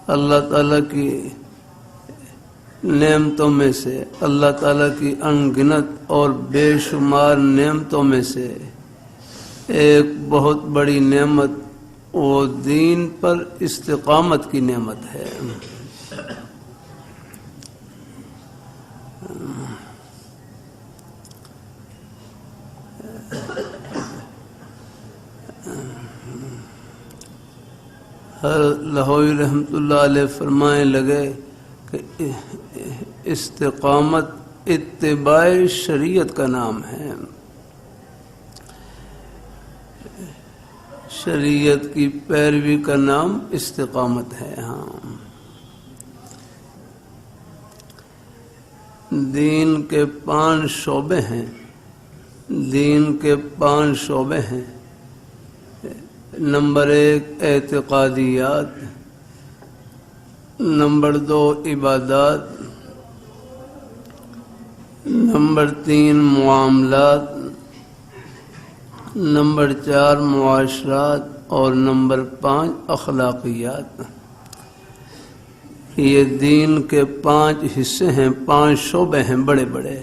اللہ تعالیٰ کی نعمتوں میں سے، اللہ تعالیٰ کی انگنت اور بے شمار نعمتوں میں سے ایک بہت بڑی نعمت وہ دین پر استقامت کی نعمت ہے۔ لاہوری رحمۃ اللہ علیہ فرمائے لگے کہ استقامت اتباع شریعت کا نام ہے، شریعت کی پیروی کا نام استقامت ہے۔ ہاں، دین کے 5 شعبے ہیں، دین کے 5 شعبے ہیں۔ نمبر 1 اعتقادیات، نمبر 2 عبادات، نمبر 3 معاملات، نمبر 4 معاشرات اور نمبر 5 اخلاقیات۔ یہ دین کے 5 حصے ہیں، 5 شعبے ہیں بڑے بڑے۔